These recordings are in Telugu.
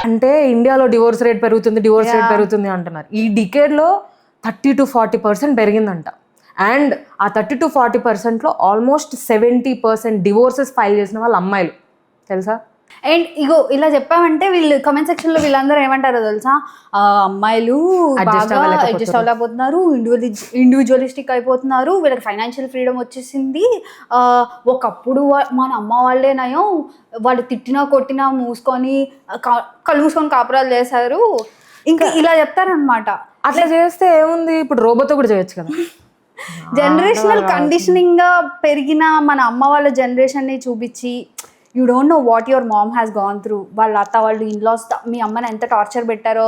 అంటే ఇండియాలో డివోర్స్ రేట్ పెరుగుతుంది అంటున్నారు. ఈ డికేడ్లో 30 to 40% పెరిగిందంట. అండ్ ఆ 30 to 40%లో ఆల్మోస్ట్ 70% డివోర్సెస్ ఫైల్ చేసిన వాళ్ళు అమ్మాయిలు, తెలుసా? అండ్ ఇగో ఇలా చెప్పామంటే వీళ్ళు కమెంట్ సెక్షన్ లో వీళ్ళందరూ ఏమంటారో తెలుసా, అమ్మాయిలు బాగా అడ్జస్ట్ అవ్వలేకపోతున్నారు, ఇండివిజువలిస్టిక్ అయిపోతున్నారు, వీళ్ళకి ఫైనాన్షియల్ ఫ్రీడమ్ వచ్చేసింది, ఒకప్పుడు మన అమ్మ వాళ్ళే నయం, వాళ్ళు తిట్టినా కొట్టినా మూసుకొని కళ్ళు మూసుకొని కాపురాలు చేశారు, ఇంకా ఇలా చెప్తారనమాట. అట్లా చేస్తే ఏముంది, ఇప్పుడు రోబోతో కూడా చేయొచ్చు కదా. జనరేషనల్ కండిషనింగ్ గా పెరిగిన మన అమ్మ వాళ్ళ జనరేషన్ ని చూపించి you don't know what your mom has gone through. వాళ్ళ అత్త వాళ్ళు ఇన్లాస్ మీ అమ్మని ఎంత టార్చర్ పెట్టారో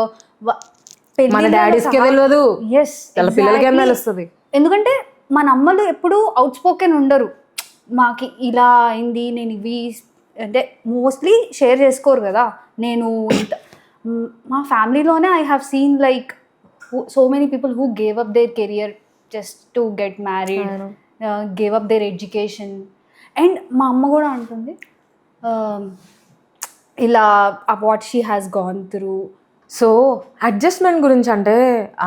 మన డాడీస్కే తెలియదు. ఎస్, తెలుస్తుంది. ఎందుకంటే మన అమ్మలు ఎప్పుడు అవుట్ స్పోకెన్ ఉండరు. మాకు ఇలా అయింది, నేను ఇవి అంటే మోస్ట్లీ షేర్ చేసుకోరు కదా. నేను ఇంత మా ఫ్యామిలీలోనే I have seen like so many people who gave up their career just to get married, gave up their education. And మా అమ్మ కూడా అంటుంది ఇలా what she has gone through. So adjustment గురించి అంటే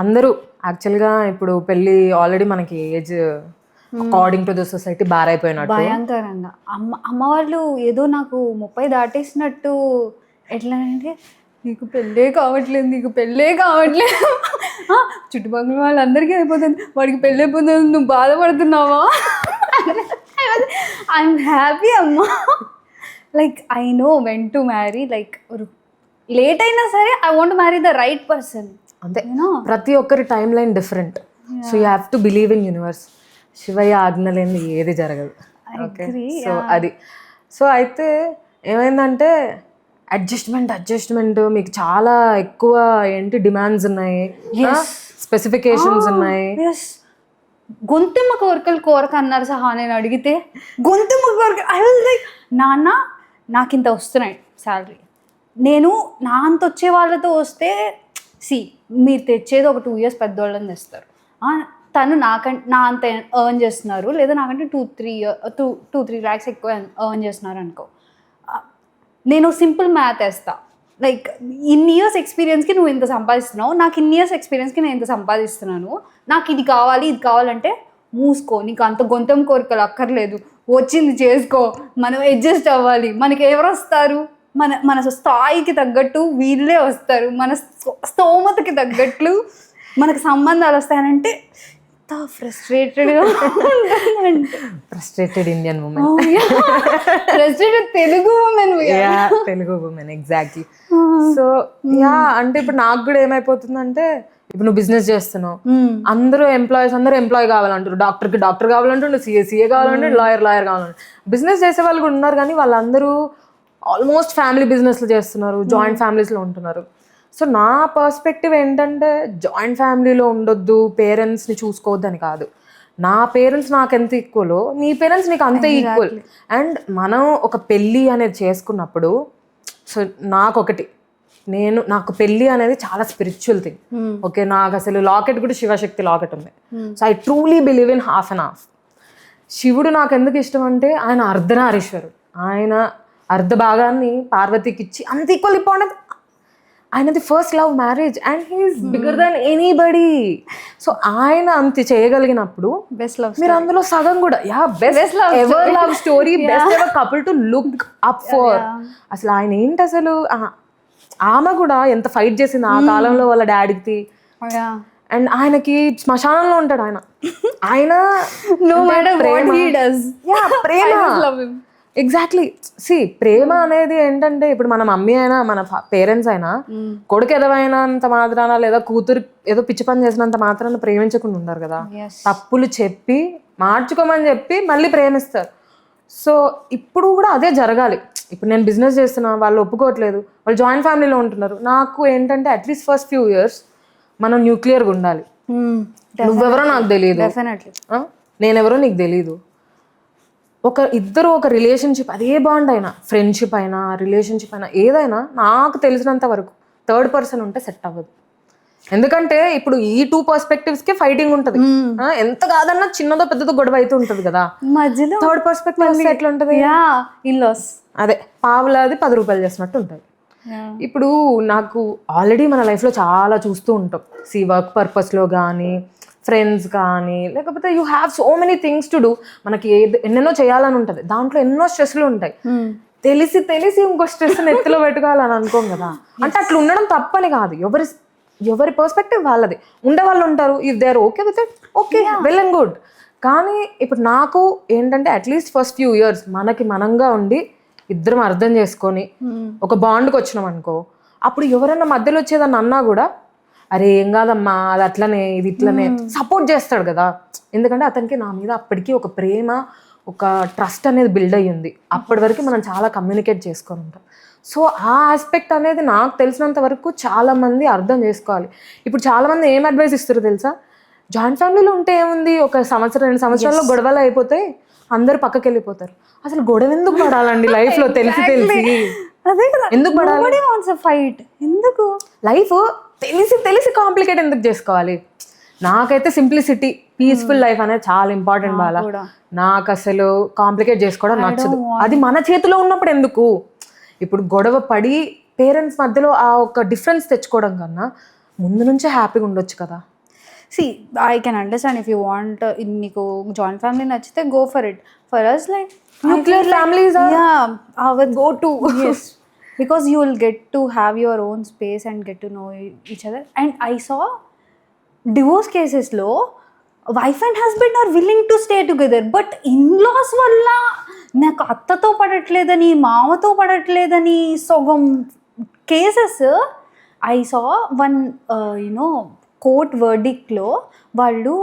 అందరూ యాక్చువల్గా ఇప్పుడు పెళ్ళి ఆల్రెడీ మనకి age according to the society బారైపోయినట్టు భయంకరంగా అమ్మ వాళ్ళు ఏదో నాకు 30 దాటేసినట్టు ఎట్లా అంటే నీకు పెళ్ళే కావట్లేదు, నీకు పెళ్ళే కావట్లేదు, చుట్టుపక్కల వాళ్ళందరికీ అయిపోతుంది, వాడికి పెళ్ళి అయిపోతుంది, నువ్వు బాధపడుతున్నావా? ఐఎమ్ హ్యాపీ అమ్మా, like I know when to marry, like late అయినా సరే I want marry the right person. అంతే, ప్రతి ఒక్కరి time line different. So you have to believe in universe. Shivayya ఆజ్ఞ లేని ఏది జరగదు. ఓకే, సో అది. సో అయితే ఏమైందంటే అడ్జస్ట్మెంట్ మీకు చాలా ఎక్కువ ఏంటి డిమాండ్స్ ఉన్నాయి, స్పెసిఫికేషన్స్ ఉన్నాయి. గొంతెమ్మ కోరికలు కోరక అన్నారు సహా. నేను అడిగితే గొంతెమ్మ కోరిక, ఐ వాజ్ లైక్ నాన్న నాకు ఇంత వస్తున్నాయి శాలరీ, నేను నా అంత వచ్చే వాళ్ళతో వస్తే మీరు తెచ్చేది ఒక 2 years పెద్దవాళ్ళని తెస్తారు, తను నా అంత ఎర్న్ చేస్తున్నారు, లేదా నాకంటే 2-3 lakhs ఎక్కువ ఎర్న్ చేస్తున్నారు అనుకో, నేను సింపుల్ మ్యాథ్ వేస్తా, లైక్ ఇన్ని ఇయర్స్ ఎక్స్పీరియన్స్కి నువ్వు ఇంత సంపాదిస్తున్నావు, నాకు ఇన్ని ఇయర్స్ ఎక్స్పీరియన్స్కి నేను ఇంత సంపాదిస్తున్నాను, నాకు ఇది కావాలంటే మూసుకో, నీకు అంత గొంతం కోరికలు అక్కర్లేదు, వచ్చింది చేసుకో, మనం అడ్జస్ట్ అవ్వాలి, మనకి ఎవరు వస్తారు, మన స్థాయికి తగ్గట్టు వీళ్ళే వస్తారు, మన స్తోమతకి తగ్గట్లు మనకు సంబంధాలు వస్తాయనంటే frustrated Indian women, frustrated Telugu women exactly. So yeah, అంటే ఇప్పుడు నాకు కూడా ఏమైపోతుందంటే, ఇప్పుడు నువ్వు బిజినెస్ చేస్తున్నావు, అందరూ ఎంప్లాయీ కావాలంటారు, డాక్టర్ కావాలంటుండు, సిఏ కావాలంటే, లాయర్ కావాలంటే. బిజినెస్ చేసే వాళ్ళు కూడా ఉన్నారు, కానీ వాళ్ళందరూ ఆల్మోస్ట్ ఫ్యామిలీ బిజినెస్లు చేస్తున్నారు, జాయింట్ ఫ్యామిలీస్లో ఉంటున్నారు. సో నా పర్స్పెక్టివ్ ఏంటంటే, జాయింట్ ఫ్యామిలీలో ఉండొద్దు, పేరెంట్స్ని చూసుకోవద్దు అని కాదు. నా పేరెంట్స్ నాకు ఎంత ఈక్వలో నీ పేరెంట్స్ నీకు అంతే ఈక్వల్. అండ్ మనం ఒక పెళ్ళి అనేది చేసుకున్నప్పుడు, సో నాకు పెళ్ళి అనేది చాలా స్పిరిచువల్ థింగ్. ఓకే, నాకు అసలు లాకెట్ కూడా శివశక్తి లాకెట్ ఉంది. So I truly believe in half and half. శివుడు నాకు ఎందుకు ఇష్టం అంటే, ఆయన అర్ధనారీశ్వరుడు, ఆయన అర్ధ భాగాన్ని పార్వతికి ఇచ్చి అంత ఈక్వల్ ఇంపార్టెంట్. ఆయనది first love marriage and he is bigger than anybody. So ఆయన అంత చేయగలిగినప్పుడు మీరు అందులో సగం కూడా best ever love story, best ever couple to look up for. అసలు ఆయన ఏంటి అసలు, ఆమె కూడా ఎంత ఫైట్ చేసింది ఆ కాలంలో వాళ్ళ డాడీకి. అండ్ ఆయనకి శ్మశానంలో ఉంటాడు ఆయన ప్రేమ. ఎగ్జాక్ట్లీ. ప్రేమ అనేది ఏంటంటే, ఇప్పుడు మన మమ్మీ అయినా మన పేరెంట్స్ అయినా కొడుకు ఎదవైనంత మాత్రాన, లేదా కూతురు ఏదో పిచ్చి పని చేసినంత మాత్రాన ప్రేమించకుండా ఉండరు కదా. తప్పులు చెప్పి మార్చుకోమని చెప్పి మళ్ళీ ప్రేమిస్తారు. సో ఇప్పుడు కూడా అదే జరగాలి. ఇప్పుడు నేను బిజినెస్ చేస్తున్నా, వాళ్ళు ఒప్పుకోవట్లేదు, వాళ్ళు జాయింట్ ఫ్యామిలీలో ఉంటున్నారు. నాకు ఏంటంటే అట్లీస్ట్ ఫస్ట్ ఫ్యూ ఇయర్స్ మనం న్యూక్లియర్గా ఉండాలి. నువ్వెవరో నాకు తెలియదు, నేనెవరో నీకు తెలీదు. ఇద్దరు ఒక రిలేషన్షిప్, అదే బాండ్ అయినా, ఫ్రెండ్షిప్ అయినా, రిలేషన్షిప్ అయినా, ఏదైనా నాకు తెలిసినంత వరకు థర్డ్ పర్సన్ ఉంటే సెట్ అవ్వదు. ఎందుకంటే ఇప్పుడు ఈ 2 పర్స్పెక్టివ్స్కే ఫైటింగ్ ఉంటుంది. ఎంత కాదన్నా చిన్నదో పెద్దదో గొడవ అయితే ఉంటుంది కదా, మధ్యలో థర్డ్ పర్స్పెక్టివ్ ఎట్లా ఉంటుంది, ఇన్లాస్ అదే పావులాది 10 రూపాయలు చేసినట్టు ఉంటుంది. ఇప్పుడు నాకు ఆల్రెడీ మన లైఫ్లో చాలా చూస్తూ ఉంటాం. వర్క్ పర్పస్లో కానీ, ఫ్రెండ్స్ కానీ, లేకపోతే you have so many things to do. మనకి ఎన్నెన్నో చేయాలని ఉంటుంది, దాంట్లో ఎన్నో స్ట్రెస్లు ఉంటాయి. తెలిసి తెలిసి ఇంకో స్ట్రెస్ ఎత్తులో పెట్టుకోవాలని అనుకోం కదా. అంటే అట్లా ఉండడం తప్పని కాదు, ఎవరి పర్స్పెక్టివ్ వాళ్ళది. ఉండేవాళ్ళు ఉంటారు, if they are okay with it, okay, well and good. కానీ ఇప్పుడు నాకు ఏంటంటే అట్లీస్ట్ ఫస్ట్ ఫ్యూ ఇయర్స్ మనకి మనంగా ఉండి ఇద్దరం అర్థం చేసుకొని ఒక బాండ్కి వచ్చినాం అనుకో, అప్పుడు ఎవరైనా మధ్యలో వచ్చేదాన్ని అన్నా కూడా అరే ఏం కాదమ్మా, అది అట్లనే, ఇది ఇట్లనే సపోర్ట్ చేస్తాడు కదా. ఎందుకంటే అతనికి నా మీద అప్పటికి ఒక ప్రేమ, ఒక ట్రస్ట్ అనేది బిల్డ్ అయ్యింది. అప్పటి వరకు మనం చాలా కమ్యూనికేట్ చేసుకొని ఉంటాం. సో ఆ ఆస్పెక్ట్ అనేది నాకు తెలిసినంత వరకు చాలామంది అర్థం చేసుకోవాలి. ఇప్పుడు చాలామంది ఏం అడ్వైస్ ఇస్తారు తెలుసా, జాయింట్ ఫ్యామిలీలో ఉంటే ఏముంది, ఒక సంవత్సరం 2 సంవత్సరాల్లో గొడవలు అయిపోతే అందరు పక్కకి వెళ్ళిపోతారు. అసలు గొడవ ఎందుకు పడాలండి లైఫ్లో? తెలిసి ఎందుకు పడాలి? ఫైట్ ఎందుకు? లైఫ్ తెలిసి కాంప్లికేట్ ఎందుకు చేసుకోవాలి? నాకైతే సింప్లిసిటీ, పీస్ఫుల్ లైఫ్ అనేది చాలా ఇంపార్టెంట్. బాలా నాకు అసలు కాంప్లికేట్ చేసుకోవడం నచ్చదు. అది మన చేతిలో ఉన్నప్పుడు ఎందుకు? ఇప్పుడు గొడవ పడి పేరెంట్స్ మధ్యలో ఆ ఒక డిఫరెన్స్ తెచ్చుకోవడం కన్నా ముందు నుంచే హ్యాపీగా ఉండొచ్చు కదా. See, I can understand if you want, నీకు జాయింట్ ఫ్యామిలీ నచ్చితే go for it. For us, like nuclear families are our go-to. Yes, because you will get to have your own space and get to know each other. And I saw divorce cases లో wife and husband are willing to stay together, but in laws వల్ల నాకు అత్తతో పడట్లేదని, మామతో పడట్లేదని సగం cases I saw. One you know court వర్డిక్ట్లో వాళ్ళు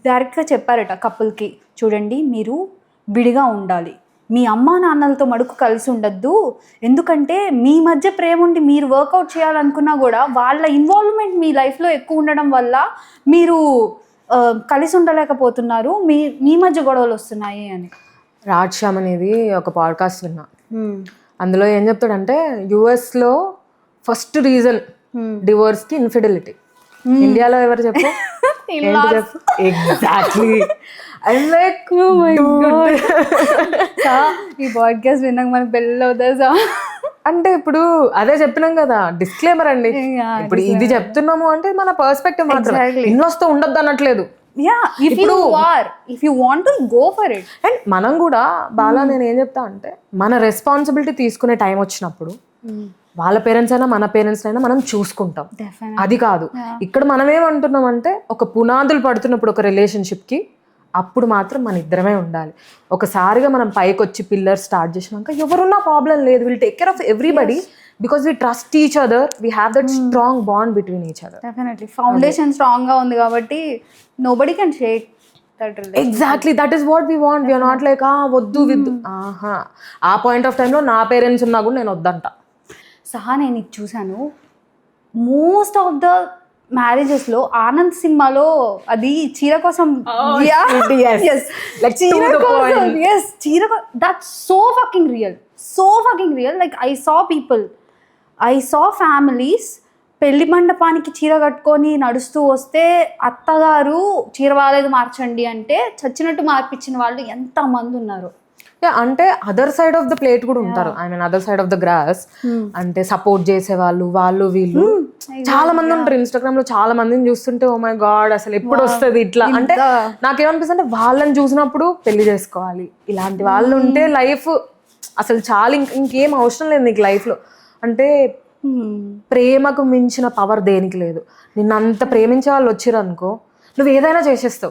డైరెక్ట్గా చెప్పారట కపుల్కి, చూడండి మీరు విడిగా ఉండాలి, మీ అమ్మా నాన్నలతో మడుకు కలిసి ఉండద్దు, ఎందుకంటే మీ మధ్య ప్రేమ ఉండి మీరు వర్కౌట్ చేయాలనుకున్నా కూడా వాళ్ళ ఇన్వాల్వ్మెంట్ మీ లైఫ్లో ఎక్కువ ఉండడం వల్ల మీరు కలిసి ఉండలేకపోతున్నారు, మీ మధ్య గొడవలు వస్తున్నాయి అని. రాజ్శ్యామ్ అనేది ఒక పాడ్కాస్ట్ విన్నా. అందులో ఏం చెప్తాడంటే యుఎస్లో ఫస్ట్ రీజన్ డివోర్స్కి ఇన్ఫిడెలిటీ. ఇండియాలో ఎవరు చెప్పు? ఎగ్జాక్ట్లీ. ఈ పాడ్కాస్ట్ విన్నాక మనకు పెళ్ళి అవుతా. అంటే ఇప్పుడు అదే చెప్పినాం కదా, డిస్క్లైమర్ అండి. ఇప్పుడు ఇది చెప్తున్నాము అంటే మన పర్స్పెక్టివ్ మాత్రం, ఇన్వెస్ట్ ఉండొద్దు అనట్లేదు. అండ్ మనం కూడా బాలా, నేను ఏం చెప్తా అంటే మన రెస్పాన్సిబిలిటీ తీసుకునే టైం వచ్చినప్పుడు వాళ్ళ పేరెంట్స్ అయినా మన పేరెంట్స్ అయినా మనం చూసుకుంటాం. అది కాదు ఇక్కడ మనం ఏమంటున్నాం అంటే, ఒక పునాదులు పడుతున్నప్పుడు ఒక రిలేషన్షిప్కి అప్పుడు మాత్రం మన ఇద్దరమే ఉండాలి. ఒకసారిగా మనం పైకి వచ్చి పిల్లర్ స్టార్ట్ చేసినాక ఎవరున్నా ప్రాబ్లం లేదు, will take care of everybody because we trust each other, we have that strong bond between each other. Definitely foundation strong గా ఉంది కాబట్టి nobody can shake that relation. Exactly, that is what we want. We are not like వద్దు విద్దు. ఆ పాయింట్ ఆఫ్ టైంలో నా పేరెంట్స్ ఉన్నా కూడా నేను వద్దంట. సహా నేను ఇది చూశాను, మోస్ట్ ఆఫ్ ద మ్యారేజెస్లో ఆనంద్ సినిమాలో అది చీర కోసం, that's so fucking real. Like I saw families పెళ్లి మండపానికి చీర కట్టుకొని నడుస్తూ వస్తే అత్తగారు చీర బాలేదు మార్చండి అంటే చచ్చినట్టు మార్పించిన వాళ్ళు ఎంతమంది ఉన్నారు. అంటే other side of the plate కూడా ఉంటారు. I mean other side of the grass. అంటే సపోర్ట్ చేసే వాళ్ళు వీళ్ళు చాలా మంది ఉంటారు. ఇన్స్టాగ్రామ్ లో చాలా మందిని చూస్తుంటే ఓ మై గాడ్ అసలు ఎప్పుడు వస్తుంది ఇట్లా. అంటే నాకేమనిపిస్తుంది అంటే వాళ్ళని చూసినప్పుడు పెళ్లి చేసుకోవాలి, ఇలాంటి వాళ్ళు ఉంటే లైఫ్ అసలు చాలా ఇంకేం అవసరం లేదు నీకు లైఫ్ లో. అంటే ప్రేమకు మించిన పవర్ దేనికి లేదు. నిన్ను అంత ప్రేమించే వాళ్ళు వచ్చిర్రు అనుకో, నువ్వు ఏదైనా చేసేస్తావు.